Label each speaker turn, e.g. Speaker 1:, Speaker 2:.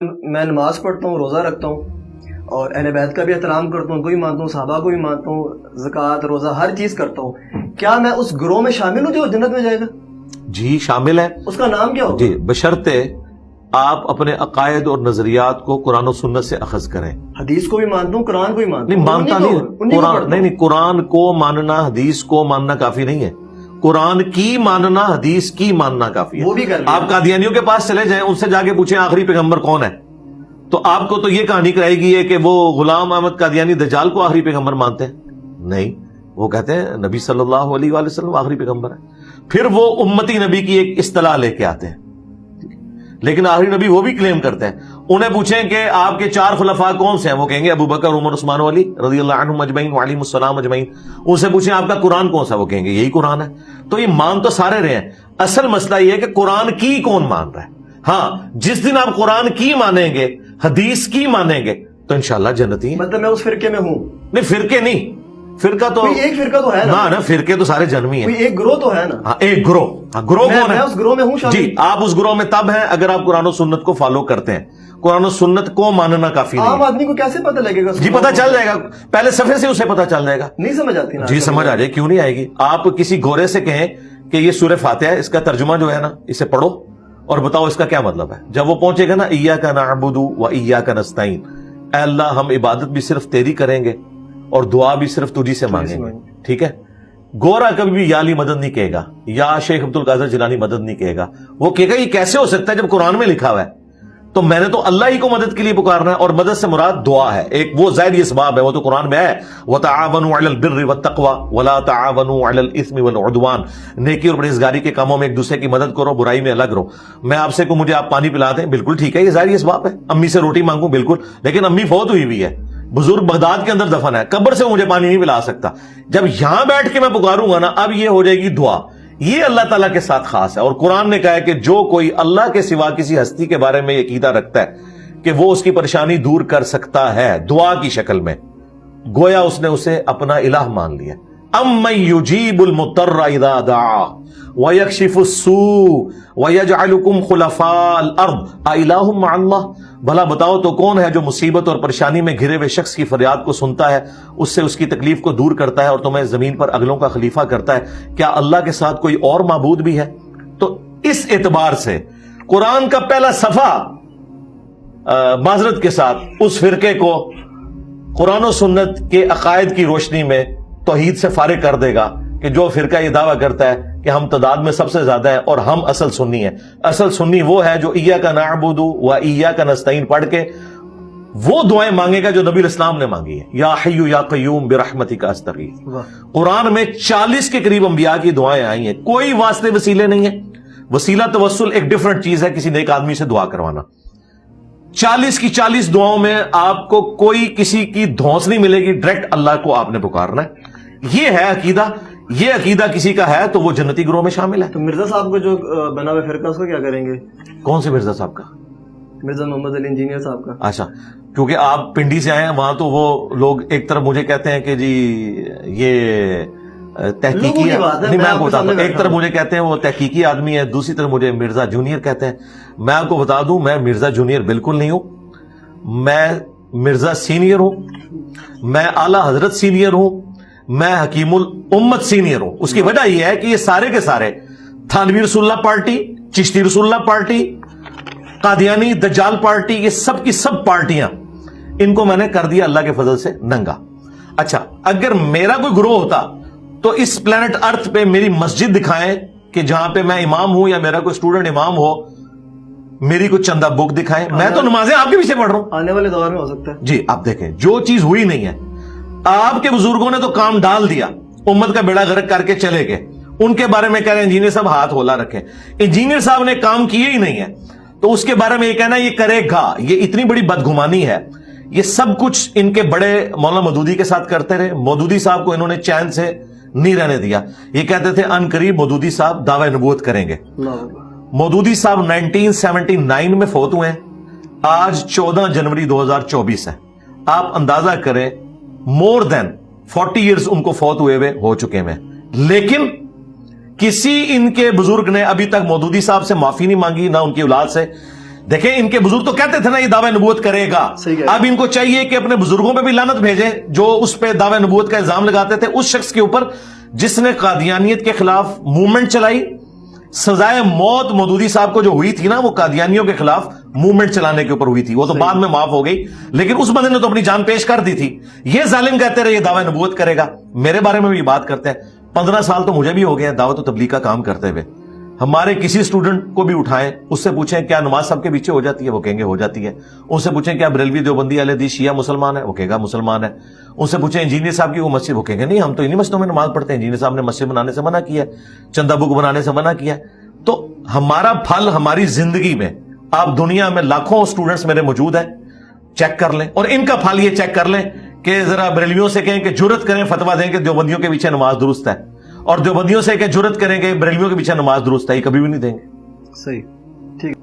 Speaker 1: میں نماز پڑھتا ہوں، روزہ رکھتا ہوں اور اہل بیت کا بھی احترام کرتا ہوں، کوئی مانتا ہوں، صحابہ کو بھی مانتا ہوں، زکوٰۃ روزہ ہر چیز کرتا ہوں، کیا میں اس گروہ میں شامل ہوں جو جنت میں جائے گا؟
Speaker 2: جی شامل ہے۔
Speaker 1: اس کا نام کیا ہوگا؟
Speaker 2: جی بشرطے آپ اپنے عقائد اور نظریات کو قرآن و سنت سے اخذ کریں۔
Speaker 1: حدیث کو بھی مانتا ہوں، قرآن کو بھی مانتا ہوں۔
Speaker 2: نہیں مانتا نہیں، قرآن نہیں، قرآن کو ماننا حدیث کو ماننا کافی نہیں ہے، قرآن کی ماننا حدیث کی ماننا کافی ہے۔
Speaker 1: وہ بھی کر لیا۔
Speaker 2: آپ قادیانیوں کے پاس چلے جائیں، ان سے جا کے پوچھیں آخری پیغمبر کون ہے، تو آپ کو تو یہ کہانی کرائی گئی ہے کہ وہ غلام احمد قادیانی دجال کو آخری پیغمبر مانتے ہیں، نہیں، وہ کہتے ہیں نبی صلی اللہ علیہ وآلہ وسلم آخری پیغمبر ہے، پھر وہ امتی نبی کی ایک اصطلاح لے کے آتے ہیں، لیکن آخری نبی وہ بھی کلیم کرتے ہیں۔ انہیں پوچھیں کہ آپ کے 4 خلفاء کون سے ہیں، وہ کہیں گے ابو بکر، عمر، عثمان، علی رضی اللہ عنہم اجمعین وعلیہم السلام اجمعین۔ ان سے پوچھیں آپ کا قرآن کون سا، وہ کہیں گے یہی قرآن ہے۔ تو یہ مان تو سارے رہے ہیں، اصل مسئلہ یہ ہے کہ قرآن کی کون مان رہا ہے۔ ہاں جس دن آپ قرآن کی مانیں گے، حدیث کی مانیں گے، تو انشاءاللہ جنتی ہیں۔
Speaker 1: مطلب میں اس فرقے میں ہوں؟
Speaker 2: نہیں فرقے نہیں، فرقہ تو
Speaker 1: کوئی ایک فرقہ تو ہے نا،
Speaker 2: فرقے تو سارے جنمی ہیں،
Speaker 1: کوئی ایک گروہ تو ہے نا۔
Speaker 2: ہاں ایک گروہ، گروہ کون ہے؟
Speaker 1: میں اس گروہ میں ہوں شامل۔
Speaker 2: جی آپ اس گروہ میں تب ہیں اگر آپ قرآن و سنت کو فالو کرتے ہیں، قرآن و سنت کو ماننا کافی نہیں
Speaker 1: عام
Speaker 2: ہے۔
Speaker 1: آدمی کو کیسے پتہ لگے گا؟
Speaker 2: جی پتہ چل جائے گا، پہلے صفحے سے اسے پتہ چل جائے گا۔
Speaker 1: نہیں سمجھ آتی نا؟
Speaker 2: جی سمجھ آ جائے، کیوں نہیں آئے گی؟ آپ کسی گورے سے کہیں کہ یہ سورہ فاتحہ ہے، اس کا ترجمہ جو ہے نا اسے پڑھو اور بتاؤ اس کا کیا مطلب ہے، جب وہ پہنچے گا نا ایاک نعبد و ایاک نستعین، اے اللہ ہم عبادت بھی صرف تیری کریں گے اور دعا بھی صرف تجھی سے مانگیں گے، ٹھیک ہے؟ گورا کبھی بھی یا علی مدد نہیں کہے گا، یا شیخ عبد القادر جیلانی مدد نہیں کہے گا، وہ کہے گا یہ کیسے ہو سکتا ہے جب قرآن میں لکھا ہوا ہے، تو میں نے تو اللہ ہی کو مدد کے لیے پکارنا ہے، اور مدد سے مراد دعا ہے، ایک وہ ظاہری اسباب ہے، وہ تو قرآن میں ہے وَتَعَاوَنُوا عَلَى الْبِرِّ وَالتَّقْوَى وَلَا تَعَاوَنُوا عَلَى الْإِثْمِ وَالْعُدْوَانِ، نیکی اور پرہیزگاری کے کاموں میں ایک دوسرے کی مدد کرو، برائی میں الگ رہو۔ میں آپ سے مجھے آپ پانی پلا دیں، بالکل ٹھیک ہے، یہ ظاہری اسباب ہے۔ امی سے روٹی مانگوں، بالکل، لیکن امی فوت ہوئی ہوئی ہے، بزرگ بغداد کے اندر دفن ہے، قبر سے مجھے پانی نہیں پلا سکتا، جب یہاں بیٹھ کے میں پکاروں گا نا، اب یہ ہو جائے گی دعا، یہ اللہ تعالیٰ کے ساتھ خاص ہے۔ اور قرآن نے کہا ہے کہ جو کوئی اللہ کے سوا کسی ہستی کے بارے میں یہ عقیدہ رکھتا ہے کہ وہ اس کی پریشانی دور کر سکتا ہے دعا کی شکل میں، گویا اس نے اسے اپنا الہ مان لیا۔ اَمَّن يُجِيبُ الْمُضْطَرَّ إِذَا دَعَاهُ وَيَكْشِفُ السُّوءَ وَيَجْعَلُكُمْ خُلَفَاءَ الْأَرْضِ أَإِلَٰهٌ مَّعَ اللَّهِ، بھلا بتاؤ تو کون ہے جو مصیبت اور پریشانی میں گھرے ہوئے شخص کی فریاد کو سنتا ہے، اس سے اس کی تکلیف کو دور کرتا ہے اور تمہیں زمین پر اگلوں کا خلیفہ کرتا ہے، کیا اللہ کے ساتھ کوئی اور معبود بھی ہے؟ تو اس اعتبار سے قرآن کا پہلا صفحہ معذرت کے ساتھ اس فرقے کو قرآن و سنت کے عقائد کی روشنی میں توحید سے فارغ کر دے گا کہ جو فرقہ یہ دعویٰ کرتا ہے کہ ہم تعداد میں سب سے زیادہ ہیں اور ہم اصل سنی ہیں۔ اصل سنی وہ ہے جو ایاک نعبد و ایاک نستعین پڑھ کے وہ دعائیں مانگے گا جو نبی الاسلام نے مانگی ہے، یا حی یا قیوم برحمتک استغیث۔ قرآن میں 40 کے قریب انبیاء کی دعائیں آئی ہیں، کوئی واسطے وسیلے نہیں ہیں۔ وسیلہ توسل ایک ڈیفرنٹ چیز ہے، کسی نیک آدمی سے دعا کروانا۔ 40 کی 40 دعاؤں میں آپ کو کوئی کسی کی دھونس نہیں ملے گی، ڈائریکٹ اللہ کو آپ نے پکارنا ہے۔ یہ ہے عقیدہ، یہ عقیدہ کسی کا ہے تو وہ جنتی گروہ میں شامل ہے۔
Speaker 1: تو مرزا صاحب کو جو بنا ہوا فرقہ اس کو کیا کریں گے؟
Speaker 2: کون سے مرزا صاحب کا؟
Speaker 1: مرزا محمد علی انجینئر صاحب کا۔
Speaker 2: اچھا، کیونکہ آپ پنڈی سے آئے ہیں، وہاں تو وہ لوگ ایک طرف مجھے کہتے ہیں کہ جی یہ تحقیقی نہیں، میں آپ کو بتاتا ہوں، ایک طرف مجھے کہتے ہیں وہ تحقیقی آدمی ہے، دوسری طرف مجھے مرزا جونیئر کہتے ہیں۔ میں آپ کو بتا دوں میں مرزا جونیئر بالکل نہیں ہوں، میں مرزا سینئر ہوں، میں اعلی حضرت سینئر ہوں، میں حکیم الامت سینئر ہوں۔ اس کی وجہ یہ ہے کہ یہ سارے کے سارے تھانوی رسول اللہ پارٹی، چشتی رسول اللہ پارٹی، قادیانی دجال پارٹی، یہ سب کی سب پارٹیاں، ان کو میں نے کر دیا اللہ کے فضل سے ننگا۔ اچھا اگر میرا کوئی گروہ ہوتا تو اس پلانٹ ارتھ پہ میری مسجد دکھائیں کہ جہاں پہ میں امام ہوں یا میرا کوئی اسٹوڈنٹ امام ہو، میری کوئی چندہ بک دکھائیں، میں تو نمازیں آپ کے پیچھے پڑھ رہا ہوں۔
Speaker 1: آنے والے دور میں ہو سکتا ہے
Speaker 2: جی آپ دیکھیں جو چیز ہوئی نہیں ہے، آپ کے بزرگوں نے تو کام ڈال دیا، امت کا بیڑا غرق کر کے چلے گئے، ان کے بارے میں کہہ رہے ہیں انجینئر صاحب ہاتھ ہولا رکھیں، انجینئر صاحب نے کام کیے ہی نہیں ہے تو اس کے بارے میں یہ کہنا یہ کرے گا، یہ اتنی بڑی بدگمانی ہے۔ یہ سب کچھ ان کے بڑے مولانا مودودی کے ساتھ کرتے رہے، مودودی صاحب کو انہوں نے چین سے نہیں رہنے دیا، یہ کہتے تھے ان قریب مودودی صاحب دعوی نبوت کریں گے۔ مودودی صاحب 1979 میں فوت ہوئے ہیں، آج 14 جنوری 2024 ہے، آپ اندازہ کریں مور دین 40 ایئرز ان کو فوت ہوئے ہو چکے ہیں، لیکن کسی ان کے بزرگ نے ابھی تک مودودی صاحب سے معافی نہیں مانگی، نہ ان کی اولاد سے۔ دیکھیں ان کے بزرگ تو کہتے تھے نا یہ دعوی نبوت کرے گا.
Speaker 1: صحیح کہہ رہے ہیں.
Speaker 2: اب ان کو چاہیے کہ اپنے بزرگوں پہ بھی لعنت بھیجیں جو اس پہ دعوی نبوت کا الزام لگاتے تھے, اس شخص کے اوپر جس نے قادیانیت کے خلاف موومنٹ چلائی. سزائے موت مودودی صاحب کو جو ہوئی تھی نا وہ قادیانیوں کے خلاف موومنٹ چلانے کے اوپر ہوئی تھی, وہ تو بعد میں معاف ہو گئی, لیکن اس بندے نے تو اپنی جان پیش کر دی تھی. یہ ظالم کہتے رہے یہ دعوی نبوت کرے گا. میرے بارے میں بھی بات کرتے ہیں, 15 سال تو مجھے بھی ہو گیا دعوت و تبلیغ کا کام کرتے ہوئے. ہمارے کسی اسٹوڈنٹ کو بھی اٹھائیں, اس سے پوچھیں کیا نماز سب کے پیچھے ہو جاتی ہے, وہ کہیں گے ہو جاتی ہے. ان سے پوچھیں کیا بریلوی دیوبندی اہل حدیث شیعہ مسلمان ہے, وہ کہے گا مسلمان ہے. ان سے پوچھیں انجینئر صاحب کی وہ مسجد, وہ کہیں گے نہیں ہم تو انہی مسجدوں میں نماز پڑھتے ہیں, انجینئر صاحب نے مسجد بنانے سے منع کیا ہے, چندہ بک بنانے سے منع کیا ہے. تو ہمارا پھل ہماری زندگی میں, آپ دنیا میں لاکھوں اسٹوڈنٹس میرے موجود ہیں, چیک کر لیں, اور ان کا پھل یہ چیک کر لیں کہ ذرا بریلویوں سے کہیں کہ جرت کریں فتویٰ دیں کہ دیوبندیوں کے پیچھے نماز درست ہے, اور دیوبندیوں سے کہ جرت کریں کہ بریلویوں کے پیچھے نماز درست ہے, یہ کبھی بھی نہیں دیں گے.
Speaker 1: صحیح, ٹھیک.